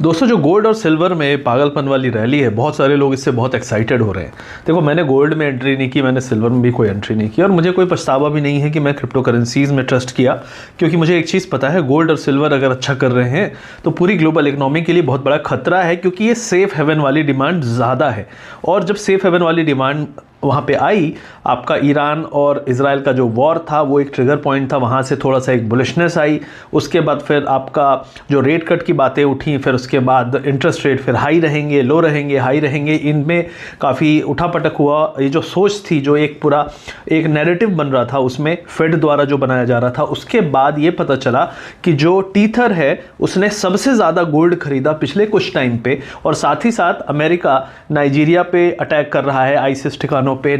दोस्तों, जो गोल्ड और सिल्वर में पागलपन वाली रैली है, बहुत सारे लोग इससे बहुत एक्साइटेड हो रहे हैं। देखो, मैंने गोल्ड में एंट्री नहीं की, मैंने सिल्वर में भी कोई एंट्री नहीं की और मुझे कोई पछतावा भी नहीं है कि मैं क्रिप्टो करेंसीज़ में ट्रस्ट किया, क्योंकि मुझे एक चीज़ पता है, गोल्ड और सिल्वर अगर अच्छा कर रहे हैं तो पूरी ग्लोबल इकोनॉमी के लिए बहुत बड़ा खतरा है, क्योंकि ये सेफ हेवन वाली डिमांड ज़्यादा है। और जब सेफ हेवन वाली डिमांड वहाँ पे आई, आपका ईरान और इजराइल का जो वॉर था वो एक ट्रिगर पॉइंट था, वहाँ से थोड़ा सा एक बुलिशनेस आई। उसके बाद फिर आपका जो रेट कट की बातें उठी, फिर उसके बाद इंटरेस्ट रेट फिर हाई रहेंगे, लो रहेंगे, हाई रहेंगे, इनमें काफ़ी उठापटक हुआ। ये जो सोच थी, जो एक पूरा एक नैरेटिव बन रहा था, उसमें फेड द्वारा जो बनाया जा रहा था, उसके बाद ये पता चला कि जो टीथर है उसने सबसे ज़्यादा गोल्ड खरीदा पिछले कुछ टाइम पे, और साथ ही साथ अमेरिका नाइजीरिया पे अटैक कर रहा है आईसिस ठिकानों पे,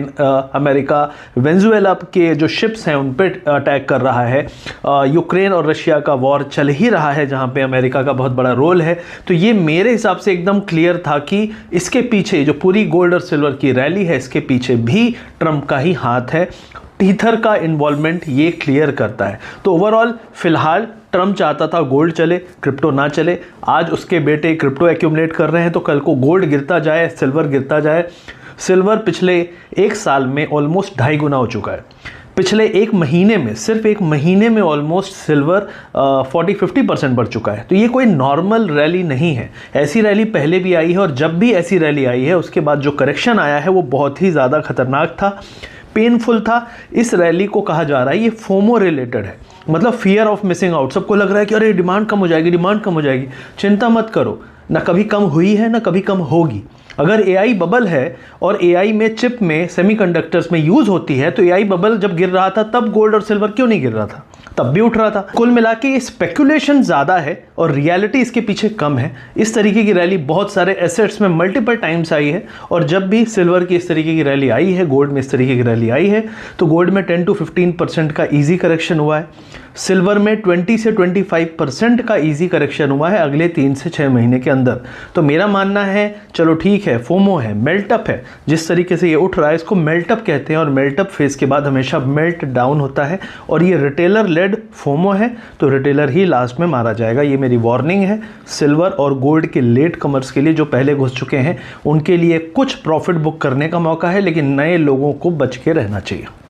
अमेरिका वेनेजुएला के जो शिप्स हैं उन पे अटैक कर रहा है, यूक्रेन और रशिया का वॉर चल ही रहा है जहां पे अमेरिका का बहुत बड़ा रोल है। तो ये मेरे हिसाब से एकदम क्लियर था कि इसके पीछे जो पूरी गोल्ड और सिल्वर की रैली है, इसके पीछे भी ट्रंप का ही हाथ है। टीथर का इन्वॉल्वमेंट ये क्लियर करता है। तो ओवरऑल फिलहाल ट्रंप चाहता था गोल्ड चले, क्रिप्टो ना चले। आज उसके बेटे क्रिप्टो एक्यूमुलेट कर रहे हैं, तो कल को गोल्ड गिरता जाए, सिल्वर गिरता जाए। सिल्वर पिछले एक साल में ऑलमोस्ट 2.5 गुना हो चुका है। पिछले एक महीने में, सिर्फ एक महीने में ऑलमोस्ट सिल्वर 40-50% बढ़ चुका है। तो ये कोई नॉर्मल रैली नहीं है। ऐसी रैली पहले भी आई है, और जब भी ऐसी रैली आई है उसके बाद जो करेक्शन आया है वो बहुत ही ज़्यादा खतरनाक था, पेनफुल था। इस रैली को कहा जा रहा है ये फोमो रिलेटेड है, मतलब फियर ऑफ मिसिंग आउट। सबको लग रहा है कि अरे डिमांड कम हो जाएगी, डिमांड कम हो जाएगी। चिंता मत करो, ना कभी कम हुई है ना कभी कम होगी। अगर एआई बबल है और एआई में चिप में सेमीकंडक्टर्स में यूज होती है, तो एआई बबल जब गिर रहा था तब गोल्ड और सिल्वर क्यों नहीं गिर रहा था? तब भी उठ रहा था। कुल मिला के ये स्पेकुलेशन ज़्यादा है और रियलिटी इसके पीछे कम है। इस तरीके की रैली बहुत सारे एसेट्स में मल्टीपल टाइम्स आई है, और जब भी सिल्वर की इस तरीके की रैली आई है, गोल्ड में इस तरीके की रैली आई है, तो गोल्ड में 10-15% का ईजी करेक्शन हुआ है, सिल्वर में 20 से 25% का ईजी करेक्शन हुआ है अगले 3 से 6 महीने के अंदर। तो मेरा मानना है, चलो ठीक है, फोमो है, मेल्टअप है, जिस तरीके से ये उठ रहा है इसको मेल्टअप कहते हैं, और मेल्टअप फेज के बाद हमेशा मेल्ट डाउन होता है, और ये रिटेलर लेड फोमो है, तो रिटेलर ही लास्ट में मारा जाएगा। ये मेरी वार्निंग है सिल्वर और गोल्ड के लेट कमर्स के लिए। जो पहले घुस चुके हैं उनके लिए कुछ प्रॉफिट बुक करने का मौका है, लेकिन नए लोगों को बच के रहना चाहिए।